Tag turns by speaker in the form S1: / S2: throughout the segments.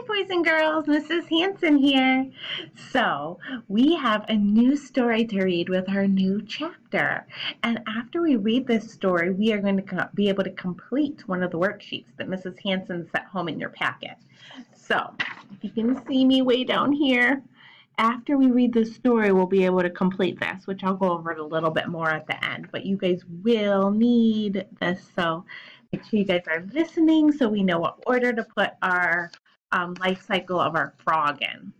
S1: Hi, boys and girls. Mrs. Hanson here. So, we have a new story to read with our new chapter. And after we read this story, we are going to be able to complete one of the worksheets that Mrs. Hanson set home in your packet. So, if you can see me way down here, after we read this story, we'll be able to complete this, which I'll go over it a little bit more at the end. But you guys will need this, so make sure you guys are listening so we know what order to put our life cycle of our frog in.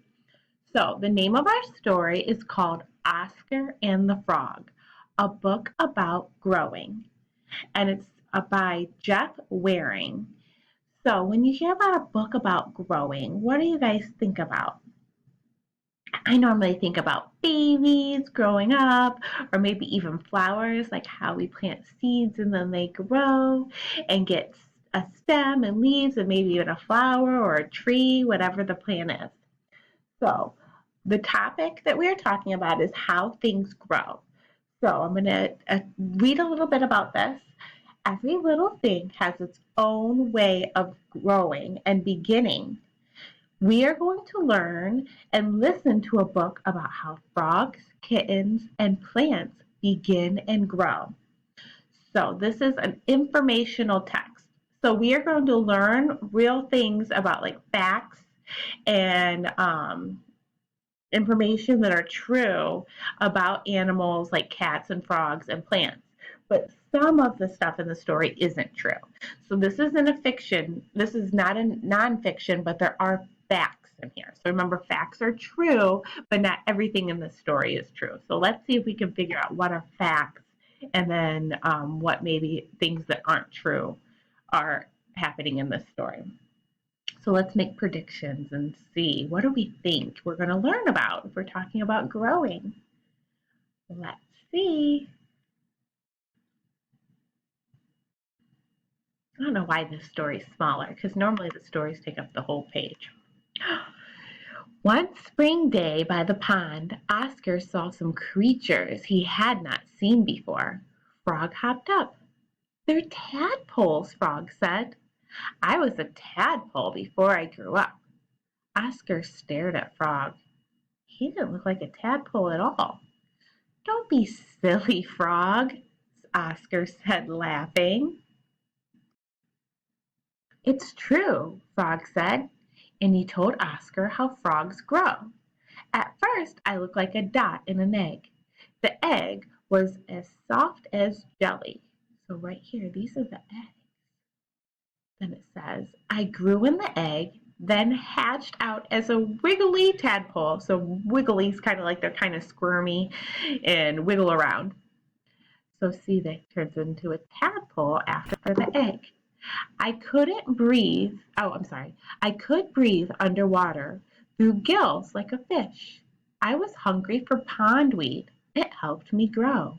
S1: So the name of our story is called Oscar and the Frog, a book about growing, and it's by Jeff Waring. So when you hear about a book about growing, what do you guys think about? I normally think about babies growing up, or maybe even flowers, like how we plant seeds and then they grow and get a stem and leaves and maybe even a flower or a tree, whatever the plant is. So the topic that we're talking about is how things grow. So I'm going to read a little bit about this. Every little thing has its own way of growing and beginning. We are going to learn and listen to a book about how frogs, kittens, and plants begin and grow. So this is an informational text. So we are going to learn real things about like facts and information that are true about animals like cats and frogs and plants. But some of the stuff in the story isn't true. So this isn't a fiction. This is not a nonfiction, but there are facts in here. So remember, facts are true, but not everything in this story is true. So let's see if we can figure out what are facts and then what maybe things that aren't true are happening in this story. So let's make predictions and see, what do we think we're going to learn about if we're talking about growing? Let's see. I don't know why this story's smaller, because normally the stories take up the whole page. One spring day by the pond, Oscar saw some creatures he had not seen before. Frog hopped up. "They're tadpoles," Frog said. "I was a tadpole before I grew up." Oscar stared at Frog. He didn't look like a tadpole at all. "Don't be silly, Frog," Oscar said, laughing. "It's true," Frog said, and he told Oscar how frogs grow. "At first I looked like a dot in an egg. The egg was as soft as jelly." So right here, these are the eggs. Then it says, "I grew in the egg, then hatched out as a wiggly tadpole." So wiggly is kind of like they're kind of squirmy and wiggle around. So see, that turns into a tadpole after the egg. I couldn't breathe. I could breathe underwater through gills like a fish. I was hungry for pondweed. It helped me grow.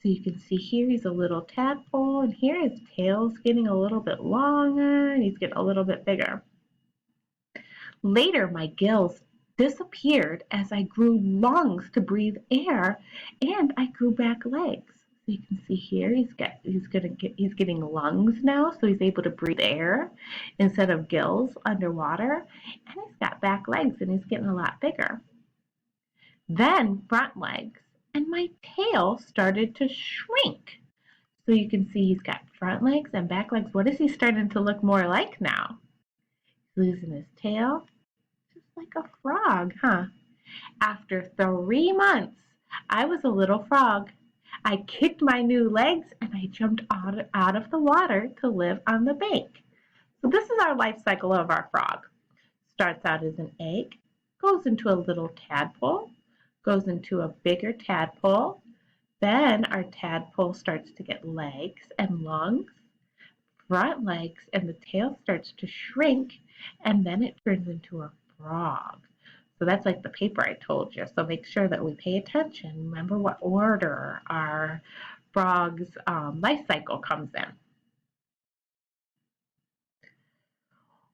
S1: So you can see here he's a little tadpole, and here his tail's getting a little bit longer and he's getting a little bit bigger. Later, my gills disappeared as I grew lungs to breathe air, and I grew back legs. So you can see here he's getting lungs now, so he's able to breathe air instead of gills underwater, and he's got back legs and he's getting a lot bigger. Then front legs, and my tail started to shrink. So you can see he's got front legs and back legs. What is he starting to look more like now? He's losing his tail, just like a frog, huh? After 3 months, I was a little frog. I kicked my new legs and I jumped out of the water to live on the bank. So this is our life cycle of our frog. Starts out as an egg, goes into a little tadpole, goes into a bigger tadpole. Then our tadpole starts to get legs and lungs, front legs, and the tail starts to shrink, and then it turns into a frog. So that's like the paper I told you. So make sure that we pay attention. Remember what order our frog's life cycle comes in.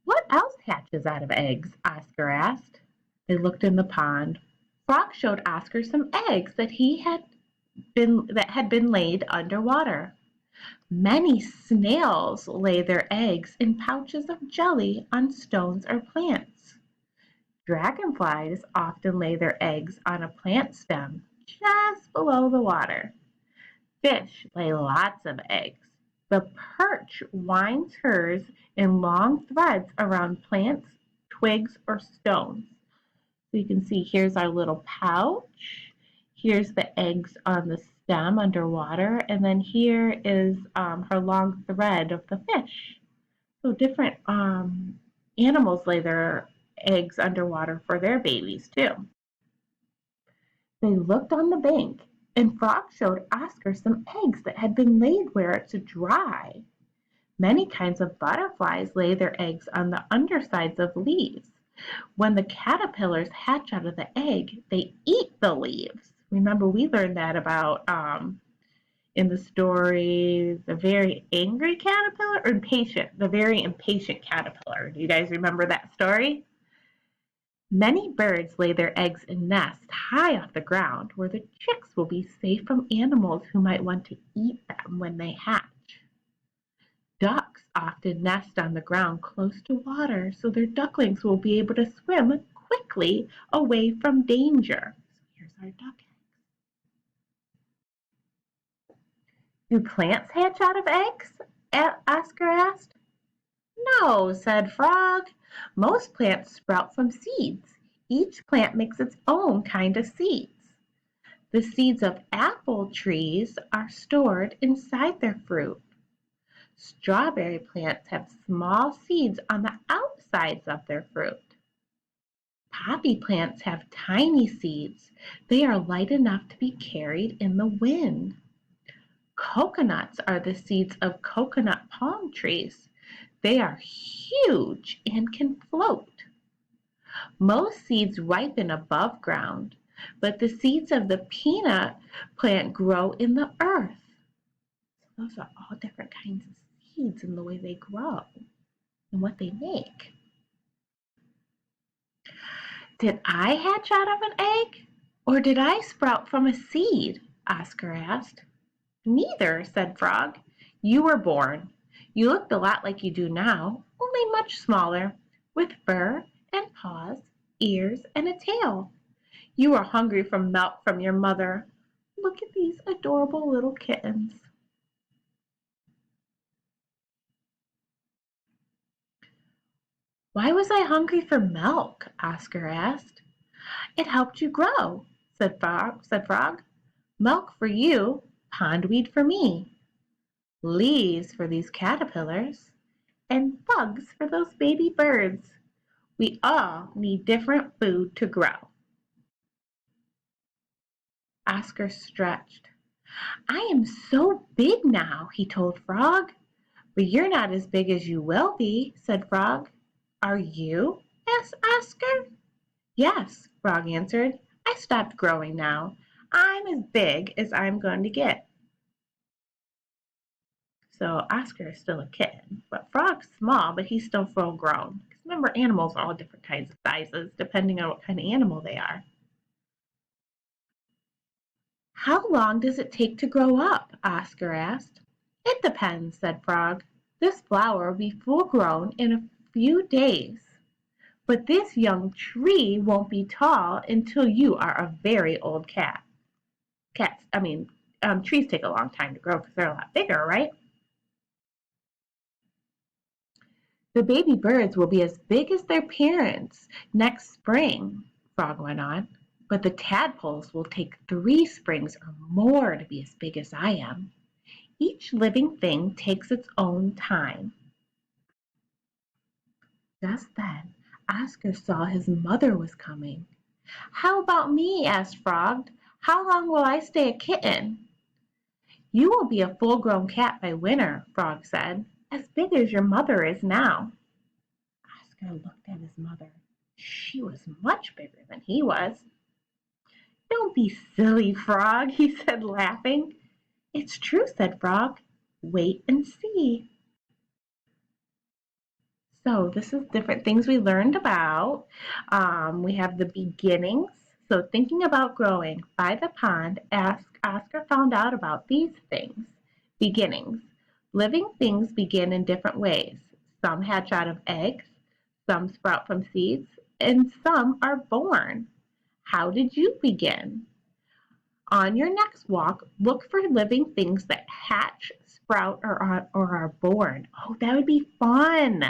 S1: "What else hatches out of eggs?" Oscar asked. They looked in the pond. Frog showed Oscar some eggs that had been laid underwater. "Many snails lay their eggs in pouches of jelly on stones or plants. Dragonflies often lay their eggs on a plant stem just below the water. Fish lay lots of eggs. The perch winds hers in long threads around plants, twigs, or stones. So you can see here's our little pouch. Here's the eggs on the stem underwater. And then here is her long thread of the fish. So different animals lay their eggs underwater for their babies too. They looked on the bank, and Frog showed Oscar some eggs that had been laid where it's dry. Many kinds of butterflies lay their eggs on the undersides of leaves. When the caterpillars hatch out of the egg, they eat the leaves. Remember, we learned that about in the story, the very angry caterpillar, or impatient, the very impatient caterpillar. Do you guys remember that story? Many birds lay their eggs in nests high off the ground where the chicks will be safe from animals who might want to eat them when they hatch. Ducks often nest on the ground close to water so their ducklings will be able to swim quickly away from danger. So here's our duck. Do plants hatch out of eggs? Oscar asked. No, said Frog. Most plants sprout from seeds. Each plant makes its own kind of seeds. The seeds of apple trees are stored inside their fruit. Strawberry plants have small seeds on the outsides of their fruit. Poppy plants have tiny seeds. They are light enough to be carried in the wind. Coconuts are the seeds of coconut palm trees. They are huge and can float. Most seeds ripen above ground, but the seeds of the peanut plant grow in the earth. So those are all different kinds of seeds in the way they grow and what they make. Did I hatch out of an egg, or did I sprout from a seed? Oscar asked. Neither, said Frog. You were born. You looked a lot like you do now, only much smaller, with fur and paws, ears, and a tail. You were hungry for milk from your mother. Look at these adorable little kittens. Why was I hungry for milk? Oscar asked. It helped you grow, said Frog. Milk for you, pondweed for me, leaves for these caterpillars, and bugs for those baby birds. We all need different food to grow. Oscar stretched. I am so big now, he told Frog. But you're not as big as you will be, said Frog. Are you? asked Oscar. Yes, Frog answered. I stopped growing now. I'm as big as I'm going to get. So Oscar is still a kitten, but Frog's small, but he's still full grown. Because remember, animals are all different kinds of sizes, depending on what kind of animal they are. How long does it take to grow up? Oscar asked. It depends, said Frog. This flower will be full grown in a few days. But this young tree won't be tall until you are a very old cat. Trees take a long time to grow because they're a lot bigger, right? The baby birds will be as big as their parents next spring, Frog went on. But the tadpoles will take 3 springs or more to be as big as I am. Each living thing takes its own time. Just then, Oscar saw his mother was coming. How about me? Asked Frog. How long will I stay a kitten? You will be a full-grown cat by winter, Frog said, as big as your mother is now. Oscar looked at his mother. She was much bigger than he was. Don't be silly, Frog, he said, laughing. It's true, said Frog. Wait and see. So this is different things we learned about. We have the beginnings. So thinking about growing by the pond, Oscar found out about these things. Beginnings. Living things begin in different ways. Some hatch out of eggs, some sprout from seeds, and some are born. How did you begin? On your next walk, look for living things that hatch, sprout, or are born. Oh, that would be fun.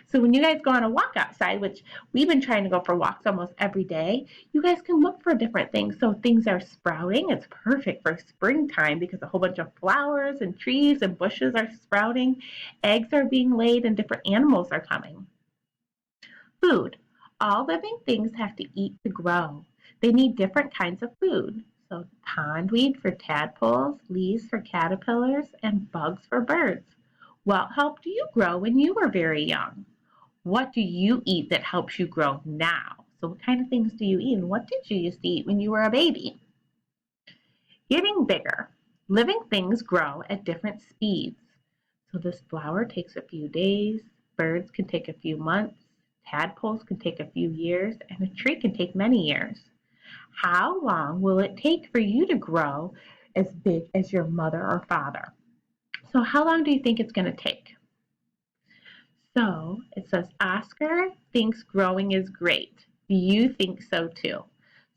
S1: So when you guys go on a walk outside, which we've been trying to go for walks almost every day, you guys can look for different things. So things are sprouting. It's perfect for springtime because a whole bunch of flowers and trees and bushes are sprouting. Eggs are being laid and different animals are coming. Food. All living things have to eat to grow. They need different kinds of food. So pondweed for tadpoles, leaves for caterpillars, and bugs for birds. What helped you grow when you were very young? What do you eat that helps you grow now? So what kind of things do you eat and what did you used to eat when you were a baby? Getting bigger. Living things grow at different speeds. So this flower takes a few days, birds can take a few months, tadpoles can take a few years, and a tree can take many years. How long will it take for you to grow as big as your mother or father? So how long do you think it's going to take? So it says, Oscar thinks growing is great. Do you think so too?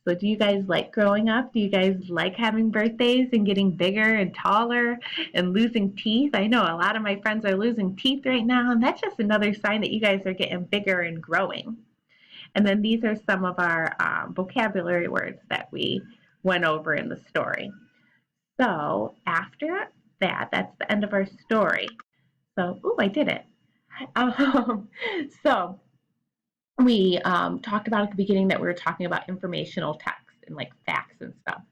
S1: So do you guys like growing up? Do you guys like having birthdays and getting bigger and taller and losing teeth? I know a lot of my friends are losing teeth right now, and that's just another sign that you guys are getting bigger and growing. And then these are some of our vocabulary words that we went over in the story. So after that, that's the end of our story. So, ooh, I did it. Um, so we talked about at the beginning that we were talking about informational text and like facts and stuff.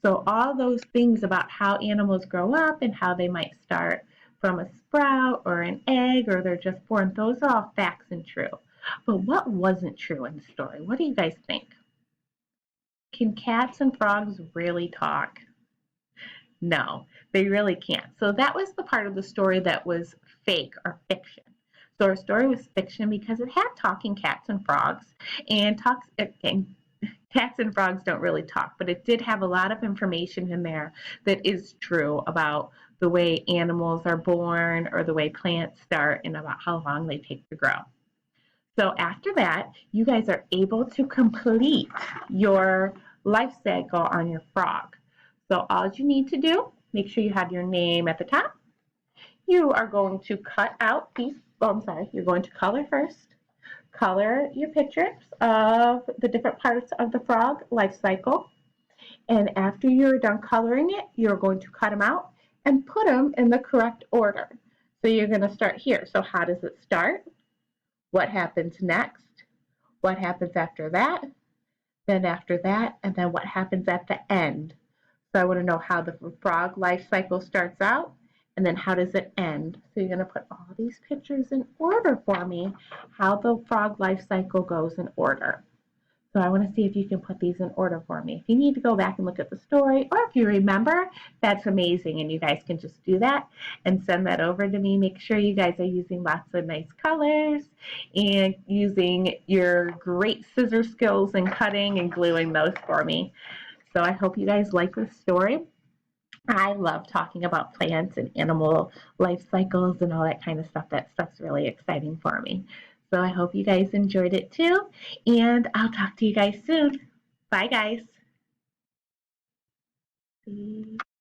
S1: So all those things about how animals grow up and how they might start from a sprout or an egg or they're just born, those are all facts and true. But what wasn't true in the story? What do you guys think? Can cats and frogs really talk? No, they really can't. So that was the part of the story that was fake or fiction. So our story was fiction because it had talking cats and frogs, and cats and frogs don't really talk, but it did have a lot of information in there that is true about the way animals are born or the way plants start and about how long they take to grow. So after that, you guys are able to complete your life cycle on your frog. So all you need to do, make sure you have your name at the top. You are going to cut out these, oh, I'm sorry, you're going to color first. Color your pictures of the different parts of the frog life cycle. And after you're done coloring it, you're going to cut them out and put them in the correct order. So you're going to start here. So how does it start? What happens next? What happens after that? Then after that, and then what happens at the end? So I want to know how the frog life cycle starts out, and then how does it end? So you're going to put all these pictures in order for me, how the frog life cycle goes in order. So I want to see if you can put these in order for me. If you need to go back and look at the story, or if you remember, that's amazing, and you guys can just do that and send that over to me. Make sure you guys are using lots of nice colors and using your great scissor skills and cutting and gluing those for me. So I hope you guys like this story. I love talking about plants and animal life cycles and all that kind of stuff. That stuff's really exciting for me. So I hope you guys enjoyed it too. And I'll talk to you guys soon. Bye, guys.